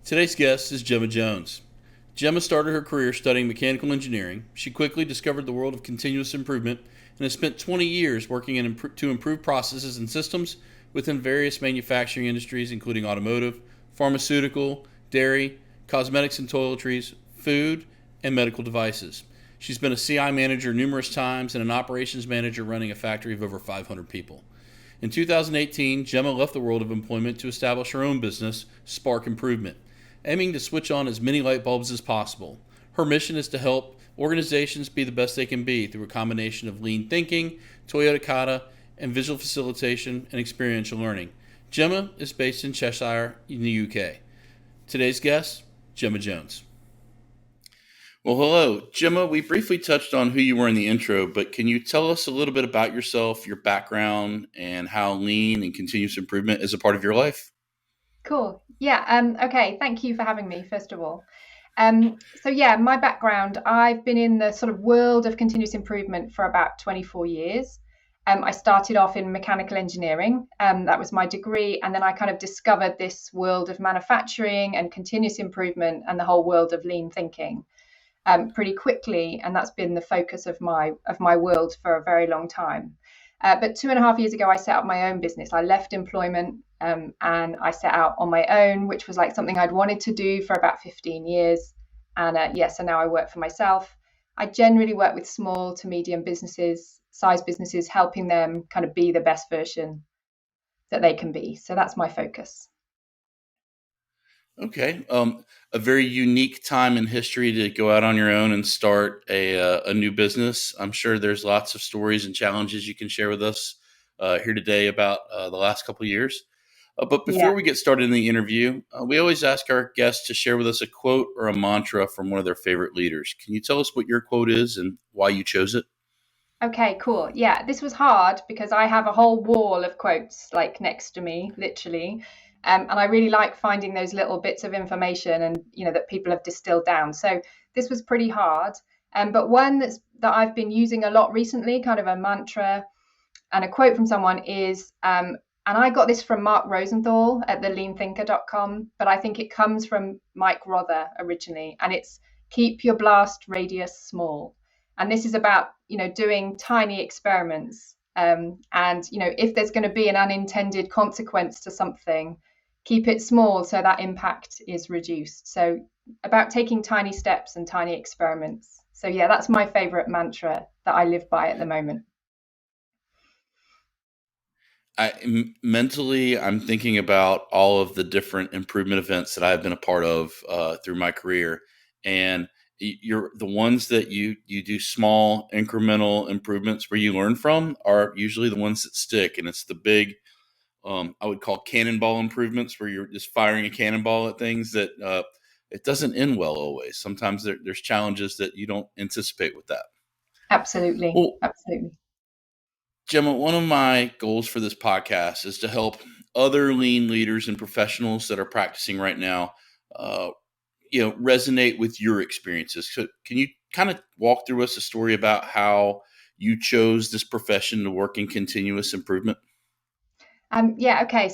Today's guest is Gemma Jones. Gemma started her career studying mechanical engineering. She quickly discovered the world of continuous improvement and has spent 20 years working to improve processes and systems within various manufacturing industries, including automotive, pharmaceutical, dairy, cosmetics and toiletries, food, and medical devices. She's been a CI manager numerous times and an operations manager running a factory of over 500 people. In 2018, Gemma left the world of employment to establish her own business, Spark Improvement, aiming to switch on as many light bulbs as possible. Her mission is to help organizations be the best they can be through a combination of lean thinking, Kata, and visual facilitation and experiential learning. Gemma is based in Cheshire in the UK. Today's guest, Gemma Jones. Well, hello, Gemma. We briefly touched on who you were in the intro, but can you tell us a little bit about yourself, your background, and how lean and continuous improvement is a part of your life? Cool. Yeah. Okay. Thank you for having me, first of all. My background, I've been in the sort of world of continuous improvement for about 24 years. I started off in mechanical engineering. That was my degree. And then I kind of discovered this world of manufacturing and continuous improvement and the whole world of lean thinking pretty quickly. And that's been the focus of my world for a very long time. But 2.5 years ago, I set up my own business. I left employment and I set out on my own, which was like something I'd wanted to do for about 15 years. So now I work for myself. I generally work with small to medium size businesses, helping them kind of be the best version that they can be. So that's my focus. Okay. A very unique time in history to go out on your own and start a new business. I'm sure there's lots of stories and challenges you can share with us here today about the last couple of years. But before Yeah. we get started in the interview, we always ask our guests to share with us a quote or a mantra from one of their favorite leaders. Can you tell us what your quote is and why you chose it? Okay, cool. Yeah, this was hard because I have a whole wall of quotes like next to me, literally. And I really like finding those little bits of information and that people have distilled down. So this was pretty hard. But one that I've been using a lot recently, kind of a mantra and a quote from someone is, and I got this from Mark Rosenthal at theleanthinker.com, but I think it comes from Mike Rother originally, and it's keep your blast radius small. And this is about, doing tiny experiments. If there's going to be an unintended consequence to something, keep it small so that impact is reduced. So about taking tiny steps and tiny experiments. So yeah, that's my favorite mantra that I live by at the moment. Mentally, I'm thinking about all of the different improvement events that I've been a part of through my career, and you're the ones that you do small incremental improvements where you learn from are usually the ones that stick, and it's the big I would call cannonball improvements where you're just firing a cannonball at things that it doesn't end well always. Sometimes there's challenges that you don't anticipate with that. Absolutely. Well, Absolutely. Gemma, one of my goals for this podcast is to help other lean leaders and professionals that are practicing right now, uh, resonate with your experiences. So can you kind of walk through us a story about how you chose this profession to work in continuous improvement? Okay.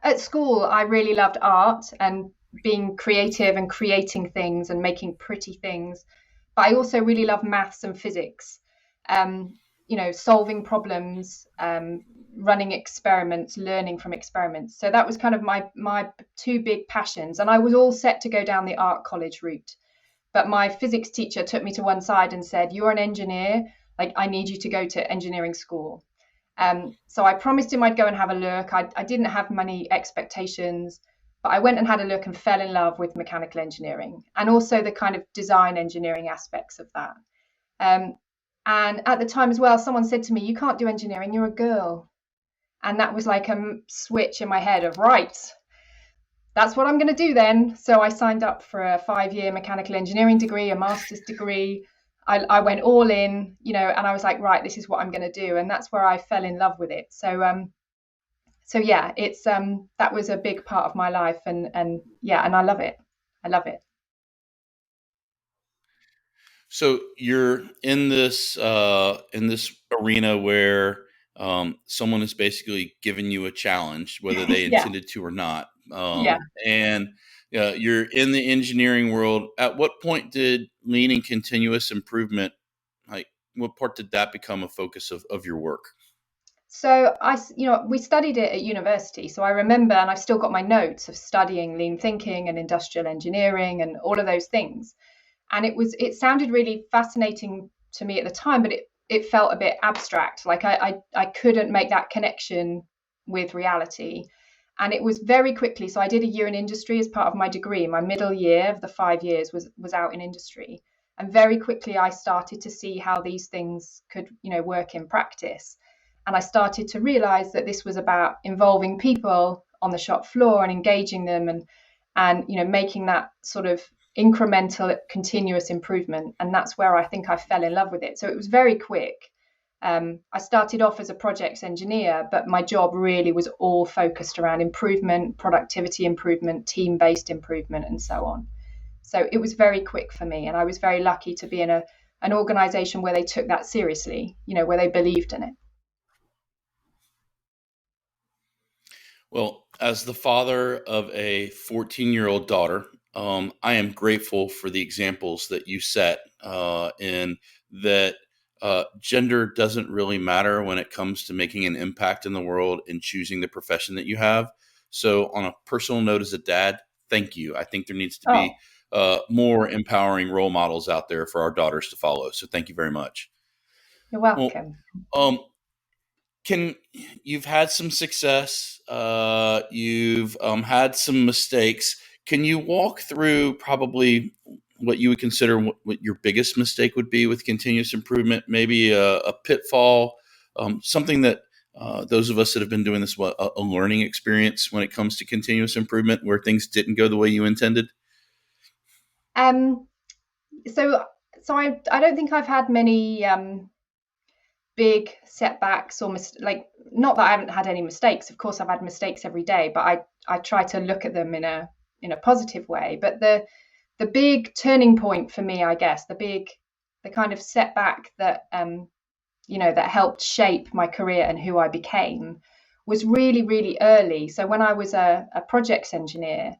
At school, I really loved art and being creative and creating things and making pretty things. But I also really love maths and physics, solving problems, running experiments, learning from experiments. So that was kind of my two big passions. And I was all set to go down the art college route. But my physics teacher took me to one side and said, "You're an engineer. Like, I need you to go to engineering school." So I promised him I'd go and have a look. I didn't have many expectations, but I went and had a look and fell in love with mechanical engineering and also the kind of design engineering aspects of that. Um, and at the time as well, someone said to me, "You can't do engineering, you're a girl." And that was like a switch in my head of, right, that's what I'm going to do then. So I signed up for a 5-year mechanical engineering degree, a master's degree. I went all in, and I was like, right, this is what I'm going to do. And that's where I fell in love with it. So yeah, it's that was a big part of my life, and yeah, and I love it. I love it. So you're in this arena where someone is basically giving you a challenge, whether they Yeah, intended to or not. yeah, And you're in the engineering world. At what point did lean and continuous improvement, like what part did that become a focus of your work? So we studied it at university. So I remember, and I've still got my notes of studying lean thinking and industrial engineering and all of those things. And it sounded really fascinating to me at the time, but it felt a bit abstract. Like I couldn't make that connection with reality. And it was very quickly. So I did a year in industry as part of my degree. My middle year of the 5 years was out in industry. And very quickly I started to see how these things could, work in practice. And I started to realize that this was about involving people on the shop floor and engaging them and making that sort of incremental continuous improvement. And that's where I think I fell in love with it. So it was very quick. I started off as a projects engineer, but my job really was all focused around improvement, productivity improvement, team-based improvement, and so on. So it was very quick for me, and I was very lucky to be in an organization where they took that seriously, where they believed in it. Well, as the father of a 14-year-old daughter, I am grateful for the examples that you set in that gender doesn't really matter when it comes to making an impact in the world and choosing the profession that you have. So, on a personal note, as a dad, thank you. I think there needs to Oh, be more empowering role models out there for our daughters to follow. So, thank you very much. you're Well, welcome. um, can you've had some success, you've had some mistakes. Can you walk through probably what you would consider what your biggest mistake would be with continuous improvement? Maybe a pitfall, something that those of us that have been doing this, a learning experience when it comes to continuous improvement, where things didn't go the way you intended. Um, so I don't think I've had many big setbacks or like, not that I haven't had any mistakes. Of course, I've had mistakes every day, but I try to look at them in a positive way. But the big turning point for me, I guess, the kind of setback that that helped shape my career and who I became was really, really early. So when I was a projects engineer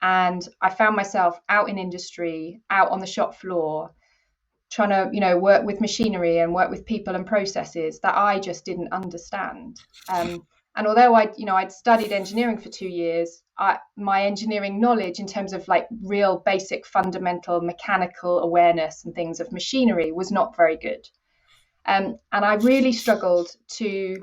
and I found myself out in industry, out on the shop floor, trying to work with machinery and work with people and processes that I just didn't understand. And although I'd studied engineering for 2 years, my engineering knowledge in terms of like real basic fundamental mechanical awareness and things of machinery was not very good. And I really struggled to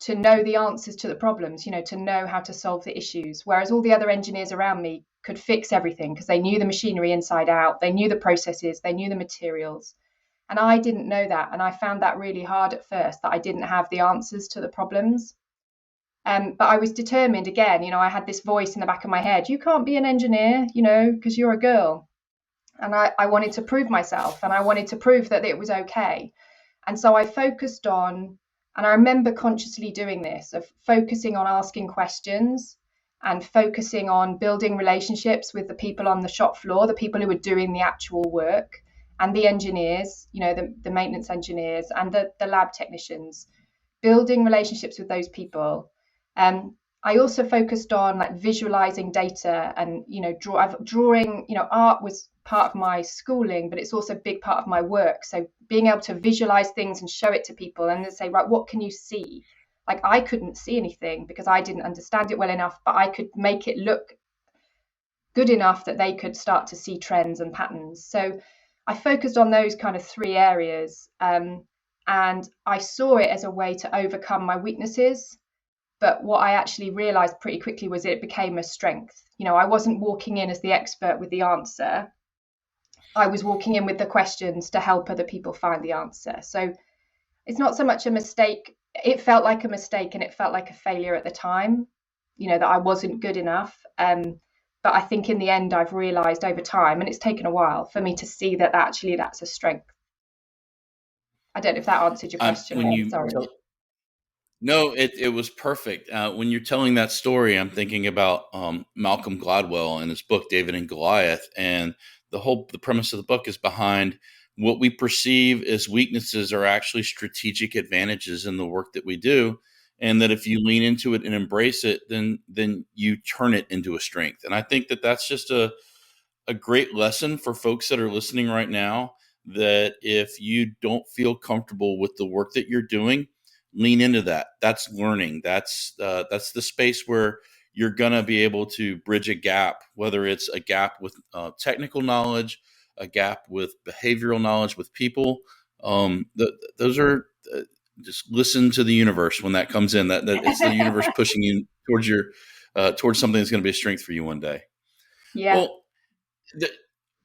know the answers to the problems, to know how to solve the issues. Whereas all the other engineers around me could fix everything because they knew the machinery inside out, they knew the processes, they knew the materials. And I didn't know that. And I found that really hard at first, that I didn't have the answers to the problems. But I was determined again, I had this voice in the back of my head, you can't be an engineer, because you're a girl. And I wanted to prove myself and I wanted to prove that it was okay. And so I focused on, and I remember consciously doing this, of focusing on asking questions and focusing on building relationships with the people on the shop floor, the people who were doing the actual work, and the engineers, the maintenance engineers and the lab technicians, building relationships with those people. I also focused on like visualizing data and drawing. Art was part of my schooling, but it's also a big part of my work. So being able to visualize things and show it to people and then say, right, what can you see? Like I couldn't see anything because I didn't understand it well enough, but I could make it look good enough that they could start to see trends and patterns. So I focused on those kind of three areas, and I saw it as a way to overcome my weaknesses. But what I actually realized pretty quickly was it became a strength. I wasn't walking in as the expert with the answer. I was walking in with the questions to help other people find the answer. So it's not so much a mistake. It felt like a mistake and it felt like a failure at the time, that I wasn't good enough. But I think in the end, I've realized over time, and it's taken a while for me to see that actually that's a strength. I don't know if that answered your question. When you Sorry. No, it was perfect. When you're telling that story, I'm thinking about Malcolm Gladwell and his book David and Goliath, and the premise of the book is behind what we perceive as weaknesses are actually strategic advantages in the work that we do. and that if you lean into it and embrace it, then you turn it into a strength. And I think that that's just a great lesson for folks that are listening right now, that if you don't feel comfortable with the work that you're doing, lean into that. That's learning. That's the space where you're gonna be able to bridge a gap, whether it's a gap with technical knowledge, a gap with behavioral knowledge with people. Those are just listen to the universe when that comes in. That it's the universe pushing you towards your towards something that's going to be a strength for you one day. Yeah. Well,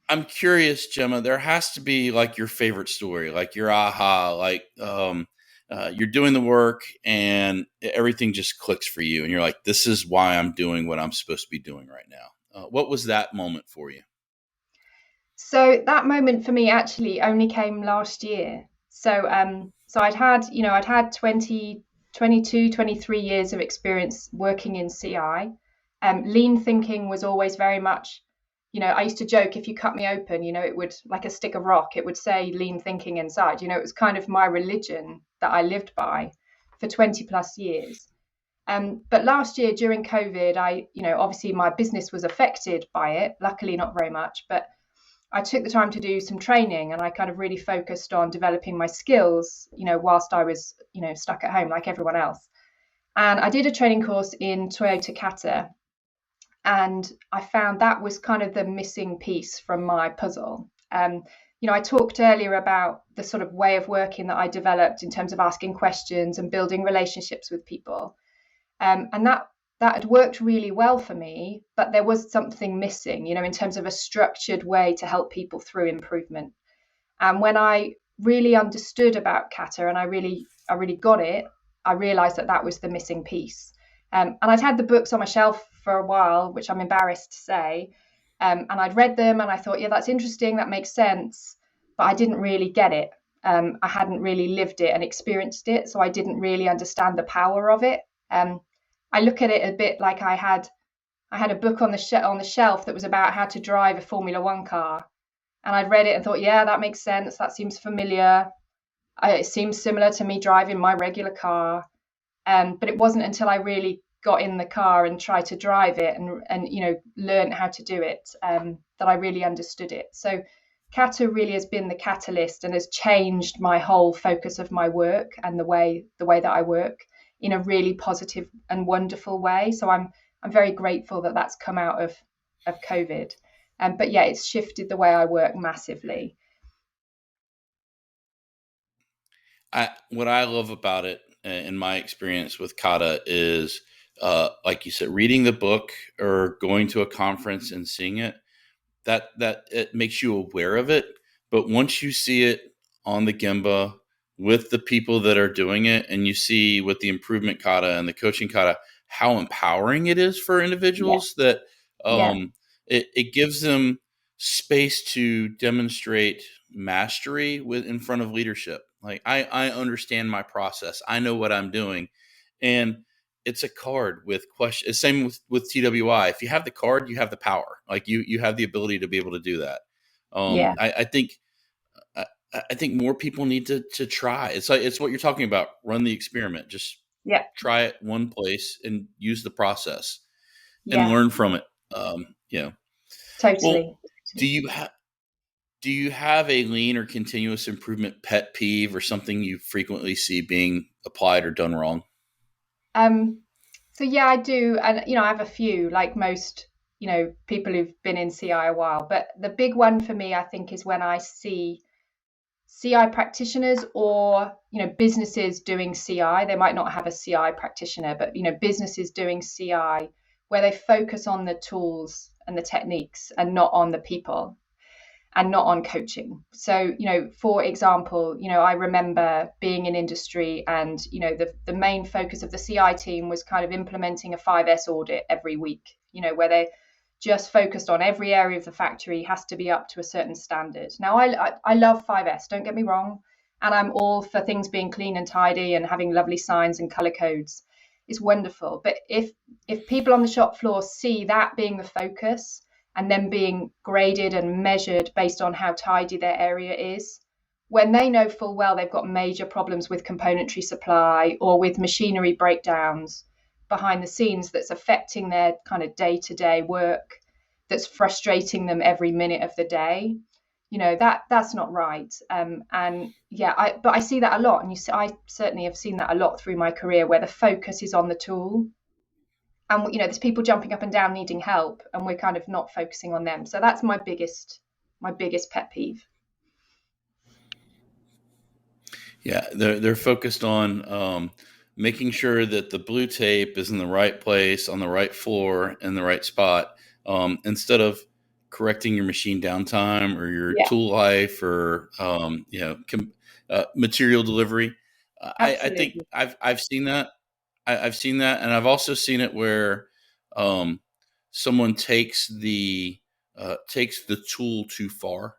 I'm curious, Gemma. There has to be like your favorite story, like your aha, like you're doing the work and everything just clicks for you, and you're like, "This is why I'm doing what I'm supposed to be doing right now." What was that moment for you? So that moment for me actually only came last year. So I'd had 20, 22, 23 years of experience working in CI. Lean thinking was always very much, I used to joke, if you cut me open, it would, like a stick of rock, it would say lean thinking inside. It was kind of my religion that I lived by for 20 plus years. But last year during COVID, obviously my business was affected by it, luckily not very much, but I took the time to do some training, and I kind of really focused on developing my skills, whilst I was, stuck at home like everyone else. And I did a training course in Toyota Kata, and I found that was kind of the missing piece from my puzzle. I talked earlier about the sort of way of working that I developed in terms of asking questions and building relationships with people. And that had worked really well for me, but there was something missing, in terms of a structured way to help people through improvement. And when I really understood about Kata and I really got it, I realized that that was the missing piece. And I'd had the books on my shelf for a while, which I'm embarrassed to say. And I'd read them and I thought, yeah, that's interesting, that makes sense, but I didn't really get it. I hadn't really lived it and experienced it, so I didn't really understand the power of it. Um, I look at it a bit like I had a book on the shelf that was about how to drive a Formula One car, and I'd read it and thought, yeah, that makes sense. That seems familiar. It seems similar to me driving my regular car. But it wasn't until I really got in the car and tried to drive it and learn how to do it, that I really understood it. So Kata really has been the catalyst and has changed my whole focus of my work and the way that I work in a really positive and wonderful way. So I'm very grateful that that's come out of COVID. But yeah, it's shifted the way I work massively. What I love about it, in my experience with Kata, is like you said, reading the book or going to a conference and seeing it. That it makes you aware of it, but once you see it on the Gemba with the people that are doing it, and you see with the improvement Kata and the coaching Kata how empowering it is for Yeah, individuals, that yeah, um, it gives them space to demonstrate mastery with in front of leadership. Like I understand my process, I know what I'm doing, and it's a card with questions. Same with TWI. If you have the card, you have the power. Like you have the ability to be able to do that. yeah, I think I, I think more people need to try. It's like it's what you're talking about. Run the experiment. Just yeah, try it one place and use the process and yeah, learn from it. You know. Well, totally. do you have do you have a lean or continuous improvement pet peeve, or something you frequently see being applied or done wrong? Um, so yeah, I do, and I have a few, like most, people who've been in CI a while. But the big one for me, I think, is when I see CI practitioners or businesses doing CI. They might not have a CI practitioner, but businesses doing CI where they focus on the tools and the techniques and not on the people and not on coaching. So, for example, I remember being in industry and, the main focus of the CI team was kind of implementing a 5S audit every week, where they just focused on every area of the factory has to be up to a certain standard. Now, I love 5S, don't get me wrong. And I'm all for things being clean and tidy and having lovely signs and color codes. It's wonderful. But if people on the shop floor see that being the focus, and then being graded and measured based on how tidy their area is, when they know full well they've got major problems with componentry supply or with machinery breakdowns behind the scenes that's affecting their kind of day-to-day work, that's frustrating them every minute of the day. That's not right. And yeah, I see that a lot, and I certainly have seen that a lot through my career, where the focus is on the tool, and there's people jumping up and down needing help, and we're kind of not focusing on them. So that's my biggest pet peeve. Yeah, they're focused on making sure that the blue tape is in the right place, on the right floor, in the right spot, instead of correcting your machine downtime or your Yeah, tool life or material delivery. I think absolutely. I've seen that. I've seen that, and I've also seen it where um, someone takes the tool too far,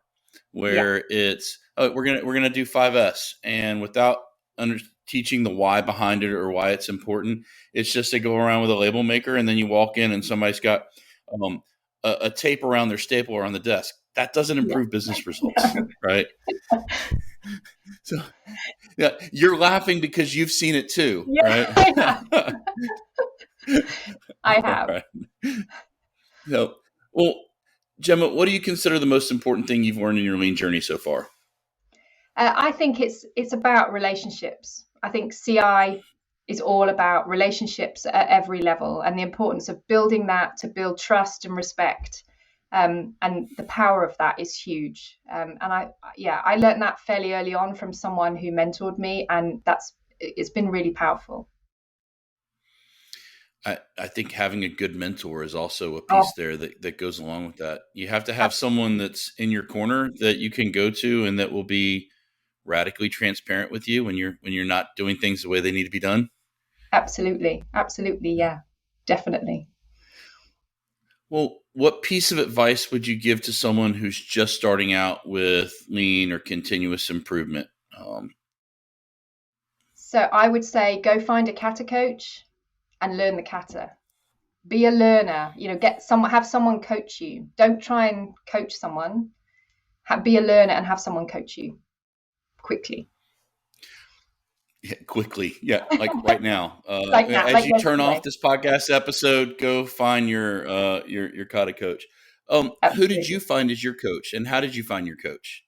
Yeah. where it's we're gonna do 5S, and without teaching the why behind it or why it's important, it's just they go around with a label maker, and then you walk in and somebody's got um, a tape around their stapler on the desk. That doesn't Yeah. improve business results, right? So yeah, you're laughing because you've seen it too, Yeah, right? I have. I All have. right. So, well, Gemma, what do you consider the most important thing you've learned in your lean journey so far? I think it's about relationships. I think CI is all about relationships at every level, and the importance of building that to build trust and respect. And the power of that is huge. And I learned that fairly early on from someone who mentored me, and it's been really powerful. I think having a good mentor is also a Oh, piece there that goes along with that. You have to have someone absolutely. that's in your corner that you can go to and that will be radically transparent with you when you're not doing things the way they need to be done. Absolutely. Absolutely. Yeah. Yeah, definitely. Well, what piece of advice would you give to someone who's just starting out with lean or continuous improvement? Um, So I would say go find a kata coach and learn the kata. Be a learner, have someone coach you. Don't try and coach someone. Be a learner and have someone coach you quickly. Yeah, quickly. Yeah, like right now. Like that, As like you turn yesterday. off this podcast episode, go find your Kata coach. Who did you Absolutely. find as your coach, and how did you find your coach?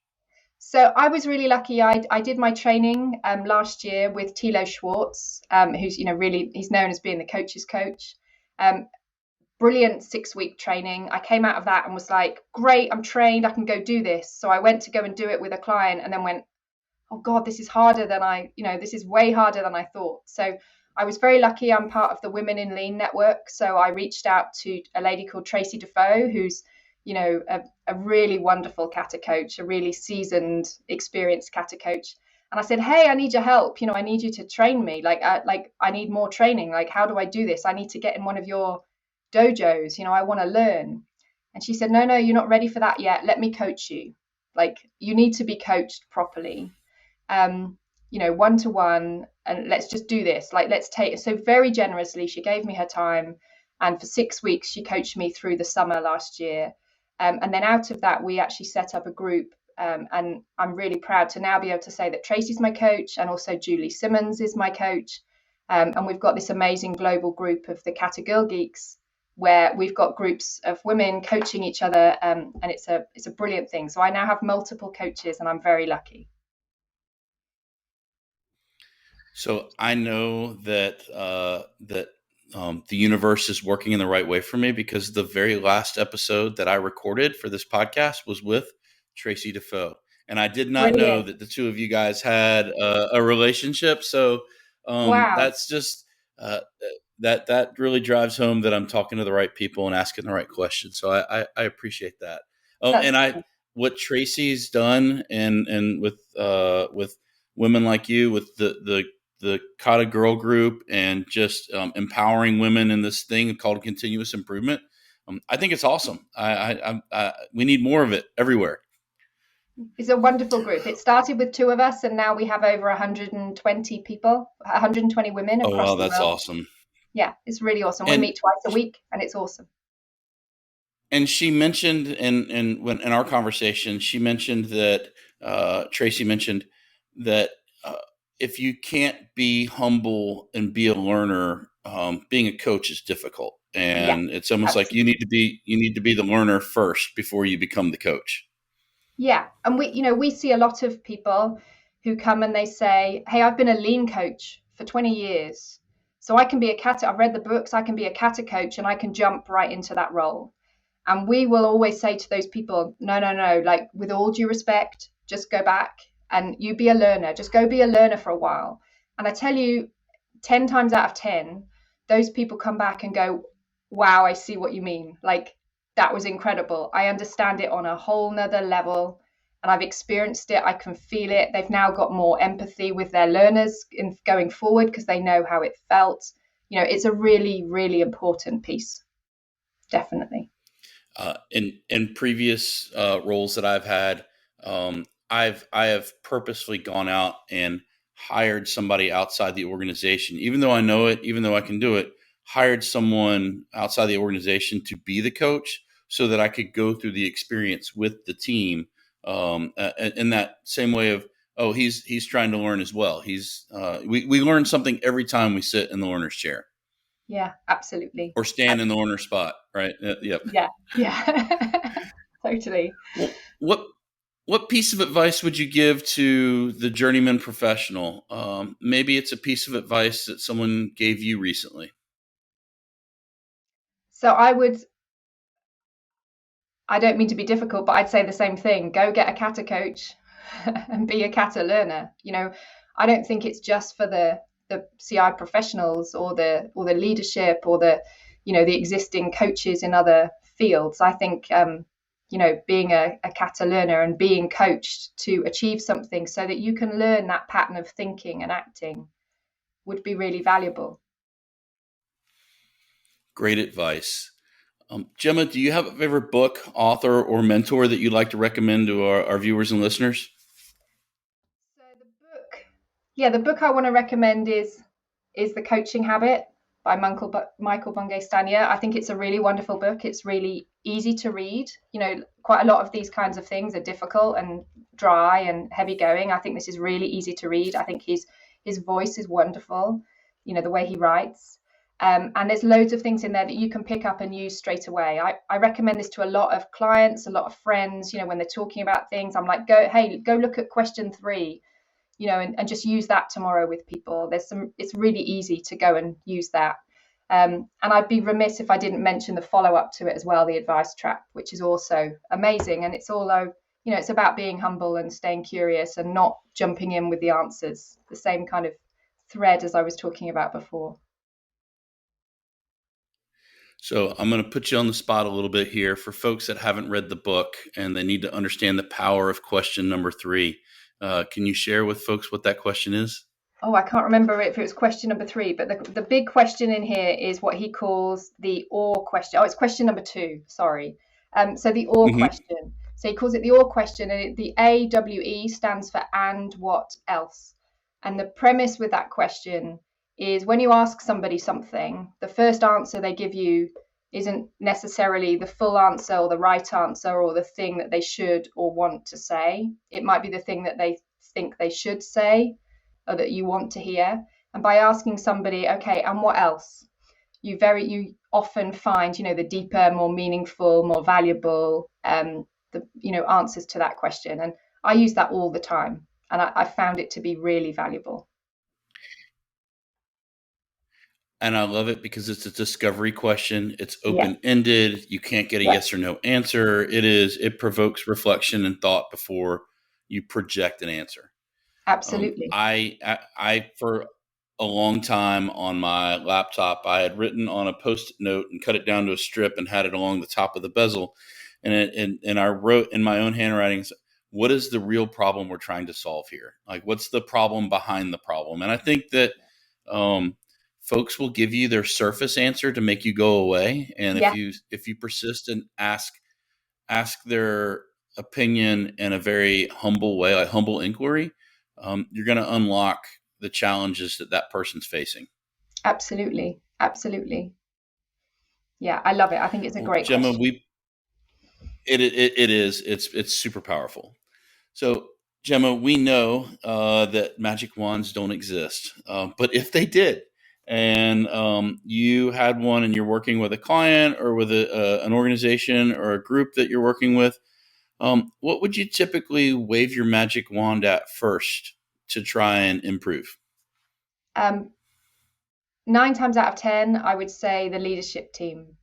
So I was really lucky. I did my training last year with Tilo Schwartz, who's really, he's known as being the coach's coach. Um, Brilliant 6-week training. I came out of that and was like, great, I'm trained, I can go do this. So I went to go and do it with a client, and then went, oh God, this is harder than this is way harder than I thought. So I was very lucky. I'm part of the Women in Lean network. So I reached out to a lady called Tracy Defoe, who's, a really wonderful kata coach, a really seasoned, experienced kata coach. And I said, hey, I need your help. I need you to train me. I need more training. Like, how do I do this? I need to get in one of your dojos. I want to learn. And she said, no, no, you're not ready for that yet. Let me coach you. Like, you need to be coached properly, um, one to one, and let's just do this. Like, let's take. So very generously, she gave me her time, and for 6 weeks, she coached me through the summer last year. And then out of that, we actually set up a group. And I'm really proud to now be able to say that Tracy's my coach, and also Julie Simmons is my coach. And we've got this amazing global group of the Kata Girl Geeks, where we've got groups of women coaching each other, and it's a brilliant thing. So I now have multiple coaches, and I'm very lucky. So I know that the universe is working in the right way for me because the very last episode that I recorded for this podcast was with Tracy Defoe, and I did not know Brilliant. that the two of you guys had a relationship. So Wow. that's just that really drives home that I'm talking to the right people and asking the right questions. So I appreciate that. That's And what Tracy's done and with women like you with the Kata Girl Group and just empowering women in this thing called continuous improvement. I think it's awesome. We need more of it everywhere. It's a wonderful group. It started with two of us, and now we have over 120 people, 120 women Oh across wow, the that's world. awesome. Yeah, it's really awesome. We And meet twice a week, and it's awesome. And she mentioned in our conversation, she mentioned that Tracy mentioned that uh, if you can't be humble and be a learner, being a coach is difficult, Yeah, and it's almost like absolutely. you need to be the learner first before you become the coach. Yeah, and we see a lot of people who come and they say, "Hey, I've been a lean coach for 20 years, so I can be a kata. I've read the books. I can be a kata coach, and I can jump right into that role." And we will always say to those people, "No, no, no. Like with all due respect, just go back and you be a learner. Just go be a learner for a while." And I tell you, 10 times out of 10, those people come back and go, "Wow, I see what you mean. Like that was incredible. I understand it on a whole nother level and I've experienced it. I can feel it. They've now got more empathy with their learners in going forward because they know how it felt." It's a really, really important piece, definitely. In previous roles that I've had, I have purposefully gone out and hired somebody outside the organization, even though I know it, even though I can do it. Hired someone outside the organization to be the coach, so that I could go through the experience with the team. In that same way of, oh, he's trying to learn as well. We learn something every time we sit in the learner's chair Yeah, absolutely. or stand in the Absolutely. learner spot, right? Yep. Yeah, yeah. Totally. Well, what piece of advice would you give to the journeyman professional? Maybe it's a piece of advice that someone gave you recently. So I don't mean to be difficult, but I'd say the same thing. Go get a kata coach and be a kata learner. I don't think it's just for the CI professionals or the leadership or the existing coaches in other fields. I think being a kata learner and being coached to achieve something so that you can learn that pattern of thinking and acting would be really valuable. Great advice. Gemma, do you have a favorite book, author, or mentor that you'd like to recommend to our viewers and listeners? So the book I want to recommend is The Coaching Habit by Michael Bungay Stanier. I think it's a really wonderful book. It's really easy to read. Quite a lot of these kinds of things are difficult and dry and heavy going. I think this is really easy to read. I think his voice is wonderful. The way he writes. And there's loads of things in there that you can pick up and use straight away. I recommend this to a lot of clients, a lot of friends. When they're talking about things, I'm like, go look at question 3, and just use that tomorrow with people. It's really easy to go and use that. And I'd be remiss if I didn't mention the follow up to it as well, the advice trap, which is also amazing. And it's about being humble and staying curious and not jumping in with the answers, the same kind of thread as I was talking about before. So I'm going to put you on the spot a little bit here for folks that haven't read the book and they need to understand the power of question number 3. Can you share with folks what that question is? Oh, I can't remember if it was question number 3, but the big question in here is what he calls the or question. Oh, it's question number 2. Sorry. So the or Mm-hmm. question. So he calls it the or question, and the AWE stands for and what else. And the premise with that question is when you ask somebody something, the first answer they give you isn't necessarily the full answer or the right answer or the thing that they should or want to say. It might be the thing that they think they should say or that you want to hear. And by asking somebody, okay, and what else? You often find, the deeper, more meaningful, more valuable answers to that question. And I use that all the time, and I found it to be really valuable. And I love it because it's a discovery question. It's Yeah, open ended. You can't get a yeah, yes or no answer. It provokes reflection and thought before you project an answer. absolutely. I for a long time on my laptop, I had written on a post-it note and cut it down to a strip and had it along the top of the bezel, and I wrote in my own handwriting, what is the real problem we're trying to solve here? Like, what's the problem behind the problem? And I think that um, folks will give you their surface answer to make you go away, and Yeah, if you persist and ask their opinion in a very humble way, like humble inquiry, you're going to unlock the challenges that that person's facing. absolutely. Absolutely. Yeah, I love it. I think it's a Well, great Gemma, question. It is. It's super powerful. So, Gemma, we know that magic wands don't exist, but if they did, and you had one, and you're working with a client or with an organization or a group that you're working with, what would you typically wave your magic wand at first to try and improve? Um, 9 times out of 10, I would say the leadership team,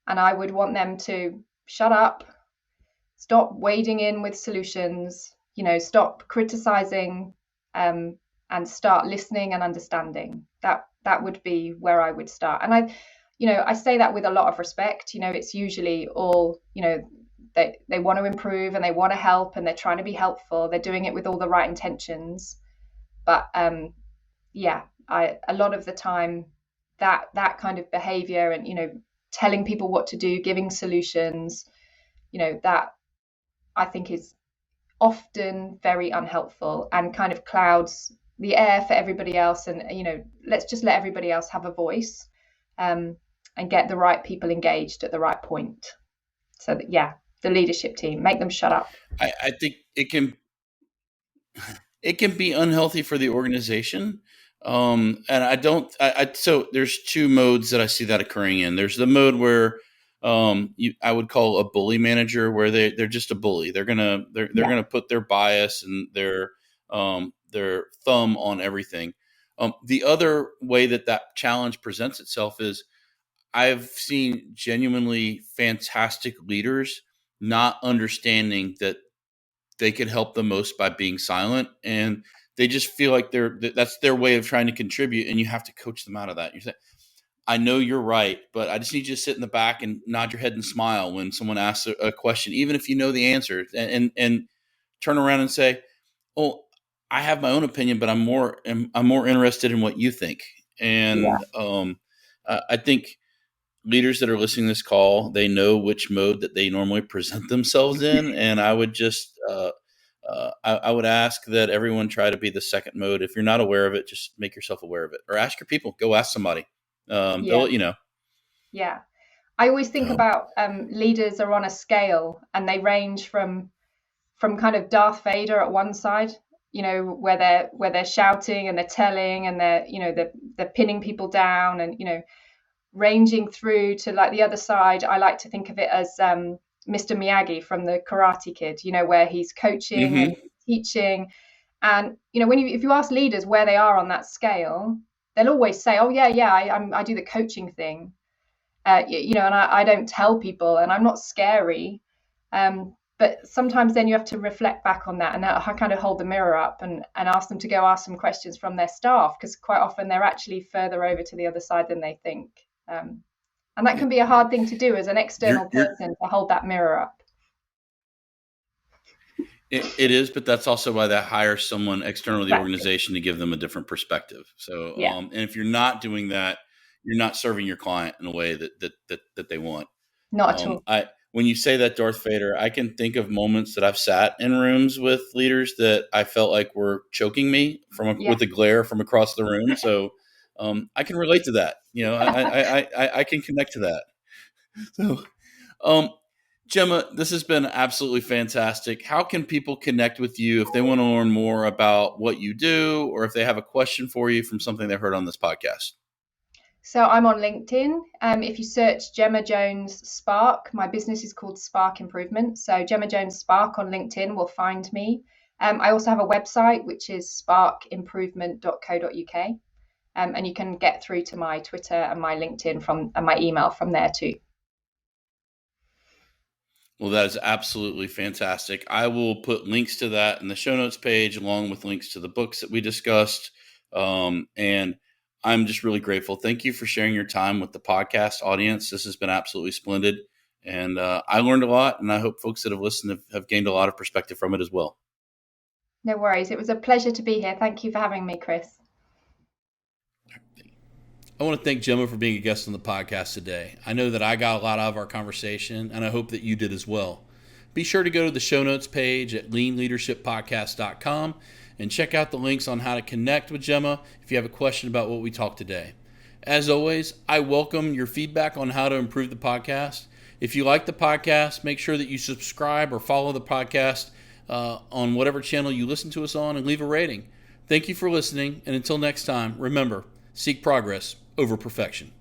and I would want them to shut up, stop wading in with solutions, stop criticizing, and start listening and understanding. That would be where I would start. And I say that with a lot of respect. It's usually all, they want to improve and they want to help and they're trying to be helpful. They're doing it with all the right intentions. But yeah, a lot of the time that kind of behavior and telling people what to do, giving solutions, that I think is often very unhelpful and kind of clouds the air for everybody else. And let's just let everybody else have a voice, and get the right people engaged at the right point. So that, yeah, the leadership team, make them shut up. I think it can be unhealthy for the organization. And I don't. So there's two modes that I see that occurring in. There's the mode where I would call a bully manager, where they're just a bully. They're Yeah, gonna put their bias and their thumb on everything. The other way that challenge presents itself is I've seen genuinely fantastic leaders not understanding that they could help the most by being silent, and they just feel like that's their way of trying to contribute, and you have to coach them out of that. You say, I know you're right, but I just need you to sit in the back and nod your head and smile when someone asks a question, even if you know the answer, and turn around and say, "Oh, I have my own opinion, but I'm more interested in what you think." yeah, And I think leaders that are listening to this call, they know which mode that they normally present themselves in, and I would just I would ask that everyone try to be the second mode. If you're not aware of it, just make yourself aware of it, or ask your people. Go ask somebody. They'll yeah, let you know. yeah. I always think So, about leaders are on a scale, and they range from kind of Darth Vader at one side, where they're shouting and they're telling and they're pinning people down, and ranging through to like the other side. I like to think of it as Mr. Miyagi from the Karate Kid, where he's coaching and hmm teaching. And if you ask leaders where they are on that scale, they'll always say, "Oh yeah, yeah, I do the coaching thing." And I don't tell people, and I'm not scary. But sometimes then you have to reflect back on that, and I kind of hold the mirror up and ask them to go ask some questions from their staff, because quite often they're actually further over to the other side than they think. Um, and that can be a hard thing to do as an external you're person, to hold that mirror up. it is, but that's also why they hire someone external to the Exactly. organization to give them a different perspective. So, Yeah, and if you're not doing that, you're not serving your client in a way that they want. not at all. I When you say that, Darth Vader, I can think of moments that I've sat in rooms with leaders that I felt like were choking me Yeah. with the glare from across the room. So I can relate to that. I can connect to that. So, um, Gemma, this has been absolutely fantastic. How can people connect with you if they want to learn more about what you do, or if they have a question for you from something they heard on this podcast? So I'm on LinkedIn. If you search Gemma Jones Spark, my business is called Spark Improvement. So Gemma Jones Spark on LinkedIn will find me. I also have a website, which is sparkimprovement.co.uk. And you can get through to my Twitter and my LinkedIn and my email from there too. Well, that is absolutely fantastic. I will put links to that in the show notes page, along with links to the books that we discussed. And I'm just really grateful. Thank you for sharing your time with the podcast audience. This has been absolutely splendid. And I learned a lot, and I hope folks that have listened have gained a lot of perspective from it as well. No worries. It was a pleasure to be here. Thank you for having me, Chris. I want to thank Gemma for being a guest on the podcast today. I know that I got a lot out of our conversation, and I hope that you did as well. Be sure to go to the show notes page at leanleadershippodcast.com and check out the links on how to connect with Gemma if you have a question about what we talked today. As always, I welcome your feedback on how to improve the podcast. If you like the podcast, make sure that you subscribe or follow the podcast on whatever channel you listen to us on, and leave a rating. Thank you for listening, and until next time, remember, seek progress over perfection.